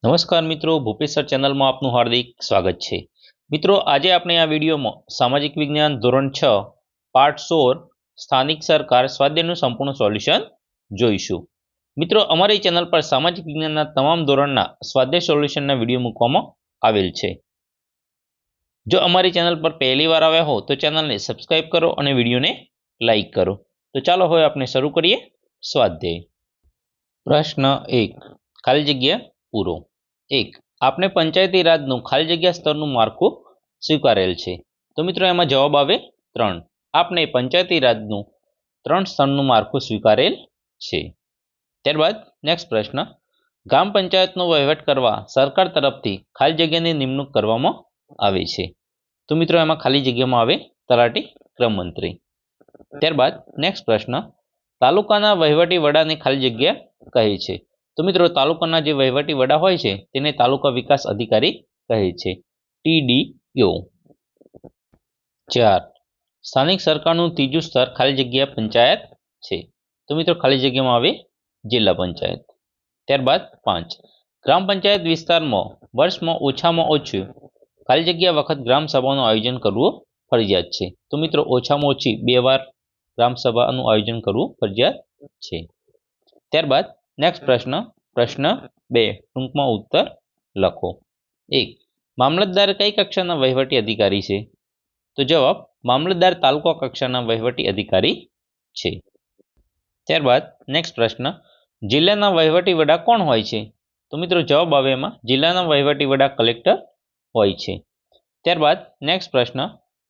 નમસ્કાર મિત્રો, ભૂપેશ સર ચેનલમાં આપનું હાર્દિક સ્વાગત છે। મિત્રો, આજે આપણે આ વિડીયોમાં સામાજિક વિજ્ઞાન ધોરણ 6 પાર્ટ 16 સ્થાનિક સરકાર સ્વાધ્યાયનું સંપૂર્ણ સોલ્યુશન જોઈશું। મિત્રો, અમારી ચેનલ પર સામાજિક વિજ્ઞાનના તમામ ધોરણના સ્વાધ્યાય સોલ્યુશનના વિડીયો મૂકવામાં આવેલ છે। જો અમારી ચેનલ પર પહેલી વાર આવ્યા હો તો ચેનલને સબસ્ક્રાઇબ કરો અને વિડીયોને લાઇક કરો। તો ચાલો હવે આપણે શરૂ કરીએ સ્વાધ્યાય। પ્રશ્ન 1, ખાલી જગ્યા પૂરો। 1, આપણે પંચાયતી રાજનું ખાલી જગ્યા સ્તરનું માળખું સ્વીકારેલ છે। તો મિત્રો એમાં જવાબ આવે 3। આપણે પંચાયતી રાજનું 3 સ્તરનું માળખું સ્વીકારેલ છે। ત્યારબાદ નેક્સ્ટ પ્રશ્ન, ગ્રામ પંચાયતનો વહીવટ કરવા સરકાર તરફથી ખાલી જગ્યાની નિમણૂક કરવામાં આવે છે। તો મિત્રો એમાં ખાલી જગ્યામાં આવે તલાટી ક્રમ મંત્રી। ત્યારબાદ નેક્સ્ટ પ્રશ્ન, તાલુકાના વહીવટી વડાને ખાલી જગ્યા કહે છે। તો મિત્રો તાલુકાના જે વહીવટી વડા હોય છે તેને તાલુકા વિકાસ અધિકારી કહે છે, TDO। 4, સ્થાનિક સરકારનું ત્રીજું સ્તર ખાલી જગ્યા પંચાયત છે। તો મિત્રો ખાલી જગ્યામાં આવે જિલ્લા પંચાયત। ત્યારબાદ 5, ગ્રામ પંચાયત વિસ્તારમાં વર્ષમાં ઓછામાં ઓછું ખાલી જગ્યા વખત ગ્રામ સભાનું આયોજન કરવું ફરજિયાત છે। તો મિત્રો ઓછામાં ઓછી 2 વાર ગ્રામ સભાનું આયોજન કરવું ફરજિયાત છે। ત્યારબાદ નેક્સ્ટ પ્રશ્ન, પ્રશ્ન 2, ટૂંકમાં ઉત્તર લખો। 1, મામલતદાર કઈ કક્ષાના વહીવટી અધિકારી છે? તો જવાબ, મામલતદાર તાલુકા કક્ષાના વહીવટી અધિકારી છે। ત્યારબાદ નેક્સ્ટ પ્રશ્ન, જિલ્લાના વહીવટી વડા કોણ હોય છે? તો મિત્રો જવાબ આવે એમાં જિલ્લાના વહીવટી વડા કલેક્ટર હોય છે। ત્યારબાદ નેક્સ્ટ પ્રશ્ન,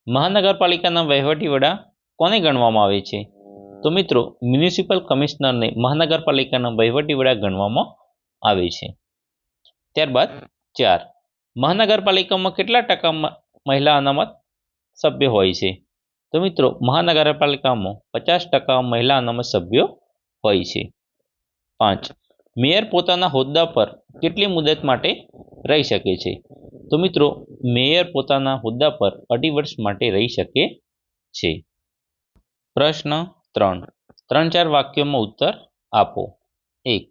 મહાનગરપાલિકાના વહીવટી વડા કોને ગણવામાં આવે છે? તો મિત્રો મ્યુનિસિપલ કમિશનરને મહાનગરપાલિકાના વહીવટી વડા ગણવામાં આવે છે। ત્યારબાદ 4, મહાનગરપાલિકામાં કેટલા ટકા મહિલા અનામત સભ્ય હોય છે? તો મિત્રો મહાનગરપાલિકામાં 50% મહિલા અનામત સભ્યો હોય છે। 5, મેયર પોતાના હોદ્દા પર કેટલી મુદત માટે રહી શકે છે? તો મિત્રો મેયર પોતાના હોદ્દા પર 2.5 વર્ષ માટે રહી શકે છે। પ્રશ્ન 3, 3-4 વાક્યોમાં ઉત્તર આપો। 1,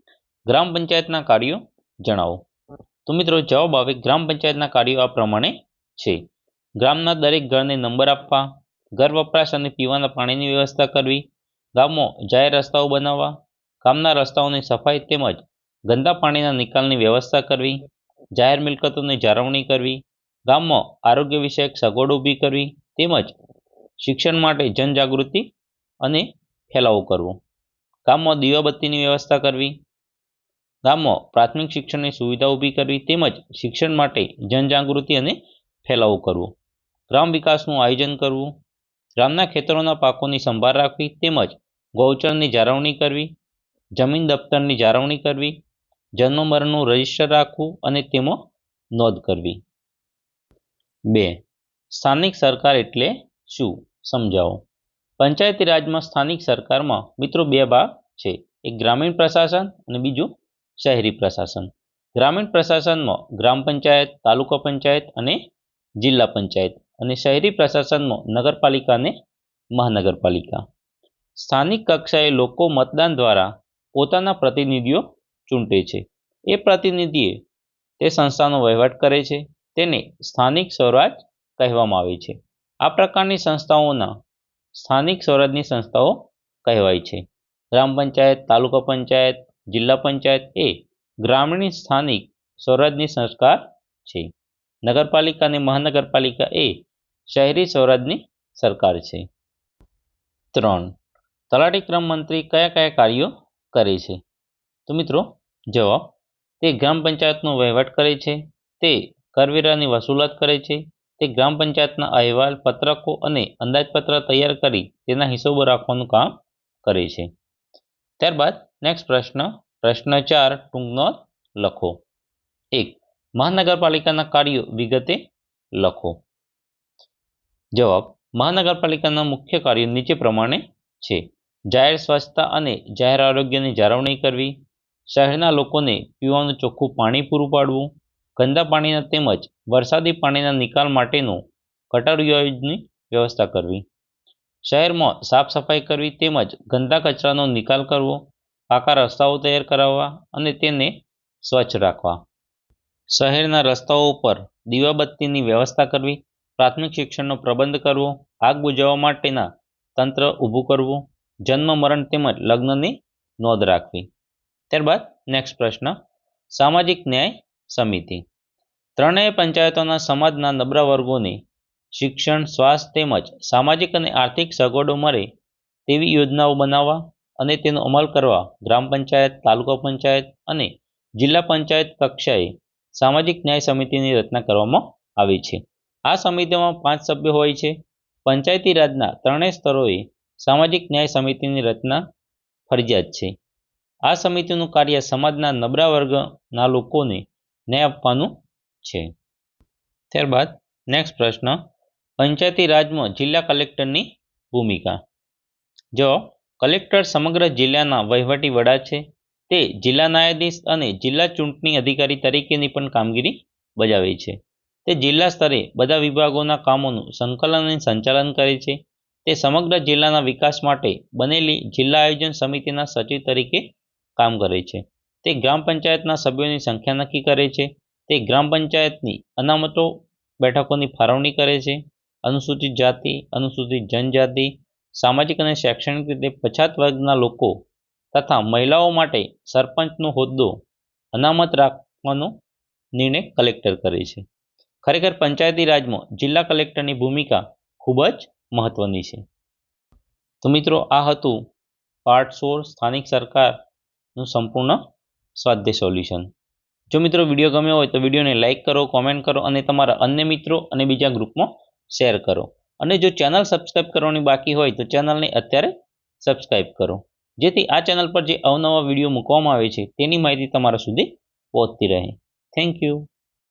ગ્રામ પંચાયતના કાર્યો જણાવો। તો મિત્રો જવાબ આવે ગ્રામ પંચાયતના કાર્યો આ પ્રમાણે છે: ગામના દરેક ઘરને નંબર આપવા, ઘર વપરાશ અને પીવાના પાણીની વ્યવસ્થા કરવી, ગામમાં જાહેર રસ્તાઓ બનાવવા, ગામના રસ્તાઓની સફાઈ તેમજ ગંદા પાણીના નિકાલની વ્યવસ્થા કરવી, જાહેર મિલકતોની જાળવણી કરવી, ગામમાં આરોગ્ય વિષયક સગવડો ઊભી કરવી તેમજ શિક્ષણ માટે જનજાગૃતિ અને ફેલાવો કરવો, ગામમાં દીવાબત્તીની વ્યવસ્થા કરવી, ગામમાં પ્રાથમિક શિક્ષણની સુવિધા ઊભી કરવી તેમજ શિક્ષણ માટે જનજાગૃતિ અને ફેલાવો કરવો, ગ્રામ વિકાસનું આયોજન કરવું, ગામના ખેતરોના પાકોની સંભાળ રાખવી તેમજ ગૌચરની જાળવણી કરવી, જમીન દફતરની જાળવણી કરવી, જન્મ મરણનું રજિસ્ટર રાખવું અને તેમાં નોંધ કરવી। 2, સ્થાનિક સરકાર એટલે શું સમજાવો। પંચાયતી રાજમાં સ્થાનિક સરકારમાં મિત્રો 2 ભાગ છે, એક ગ્રામીણ પ્રશાસન અને બીજું શહેરી પ્રશાસન। ગ્રામીણ પ્રશાસનમાં ગ્રામ પંચાયત, તાલુકા પંચાયત અને જિલ્લા પંચાયત, અને શહેરી પ્રશાસનમાં નગરપાલિકા અને મહાનગરપાલિકા। સ્થાનિક કક્ષાએ લોકો મતદાન દ્વારા પોતાના પ્રતિનિધિઓ ચૂંટે છે। એ પ્રતિનિધિએ તે સંસ્થાનો વહીવટ કરે છે, તેને સ્થાનિક સ્વરાજ કહેવામાં આવે છે। આ પ્રકારની સંસ્થાઓના સ્થાનિક સ્વરાજની સંસ્થાઓ કહેવાય છે। ગ્રામ પંચાયત, તાલુકા પંચાયત, જિલ્લા પંચાયત એ ગ્રામીણ સ્થાનિક સ્વરાજની સરકાર છે। નગરપાલિકા અને મહાનગરપાલિકા એ શહેરી સ્વરાજની સરકાર છે। 3, તલાટી ક્રમ મંત્રી કયા કયા કાર્યો કરે છે? તો મિત્રો જવાબ, તે ગ્રામ પંચાયતનો વહીવટ કરે છે, તે કરવેરાની વસૂલાત કરે છે, તે ગ્રામ પંચાયતના અહેવાલ, પત્રકો અને અંદાજપત્ર તૈયાર કરી તેના હિસાબો રાખવાનું કામ કરે છે। ત્યારબાદ નેક્સ્ટ પ્રશ્ન, પ્રશ્ન 4, ટૂંક નોંધ લખો। 1, મહાનગરપાલિકાના કાર્યો વિગતે લખો। જવાબ, મહાનગરપાલિકાના મુખ્ય કાર્યો નીચે પ્રમાણે છે: જાહેર સ્વચ્છતા અને જાહેર આરોગ્યની જાળવણી કરવી, શહેરના લોકોને પીવાનું ચોખ્ખું પાણી પૂરું પાડવું, ગંદા પાણીના તેમજ વરસાદી પાણીના નિકાલ માટેનું ગટર યોજનાની વ્યવસ્થા કરવી, શહેરમાં સાફ સફાઈ કરવી તેમજ ગંદા કચરાનો નિકાલ કરવો, પાકા રસ્તાઓ તૈયાર કરાવવા અને તેને સ્વચ્છ રાખવા, શહેરના રસ્તાઓ ઉપર દીવાબત્તીની વ્યવસ્થા કરવી, પ્રાથમિક શિક્ષણનો પ્રબંધ કરવો, આગ બુઝાવવા માટેના તંત્ર ઊભું કરવું, જન્મ મરણ તેમજ લગ્નની નોંધ રાખવી. ત્યારબાદ નેક્સ્ટ પ્રશ્ન, સામાજિક ન્યાય સમિતિ. ત્રણેય પંચાયતોના સમાજના નબળા વર્ગોને શિક્ષણ, સ્વાસ્થ્ય તેમજ સામાજિક અને આર્થિક સગવડો મળે તેવી યોજનાઓ બનાવવા અને તેનો અમલ કરવા ગ્રામ પંચાયત, તાલુકા પંચાયત અને જિલ્લા પંચાયત કક્ષાએ સામાજિક ન્યાય સમિતિની રચના કરવામાં આવી છે. આ સમિતિમાં 5 સભ્યો હોય છે. પંચાયતી રાજના ત્રણેય સ્તરોએ સામાજિક ન્યાય સમિતિની રચના ફરજિયાત છે. આ સમિતિનું કાર્ય સમાજના નબળા વર્ગના લોકોને ન્યાય આપવાનું છે. ત્યારબાદ નેક્સ્ટ પ્રશ્ન, પંચાયતી રાજમાં જિલ્લા કલેક્ટરની ભૂમિકા. જો કલેક્ટર સમગ્ર જિલ્લાના વહીવટી વડા છે. તે જિલ્લા ન્યાયાધીશ અને જિલ્લા ચૂંટણી અધિકારી તરીકેની પણ કામગીરી બજાવે છે. તે જિલ્લા સ્તરે બધા વિભાગોના કામોનું સંકલન અને સંચાલન કરે છે. તે સમગ્ર જિલ્લાના વિકાસ માટે બનેલી જિલ્લા આયોજન સમિતિના સચિવ તરીકે કામ કરે છે. તે ગ્રામ પંચાયતના સભ્યોની સંખ્યા નક્કી કરે છે. તે ગ્રામ પંચાયતની અનામતો બેઠકોની ફાળવણી કરે છે. અનુસૂચિત જાતિ, અનુસૂચિત જનજાતિ, સામાજિક અને શૈક્ષણિક રીતે પછાત વર્ગના લોકો તથા મહિલાઓ માટે સરપંચનો હોદ્દો અનામત રાખવાનો નિર્ણય કલેક્ટર કરે છે. ખરેખર પંચાયતી રાજમાં જિલ્લા કલેક્ટરની ભૂમિકા ખૂબ જ મહત્વની છે. તો મિત્રો, આ હતું પાર્ટ 16 સ્થાનિક સરકારનું સંપૂર્ણ સ્વાધ્યાય સોલ્યુશન. જો મિત્રો વિડીયો ગમ્યો હોય તો વિડીયોને લાઇક કરો, કોમેન્ટ કરો અને તમારા અન્ય મિત્રો અને બીજા ગ્રુપમાં શેર કરો. અને જો ચેનલ સબસ્ક્રાઇબ કરવાની બાકી હોય તો ચેનલને અત્યારે સબસ્ક્રાઇબ કરો, જેથી આ ચેનલ પર જે અવનવા વિડીયો મૂકવામાં આવે છે તેની માહિતી તમારા સુધી પહોંચતી રહે. Thank you.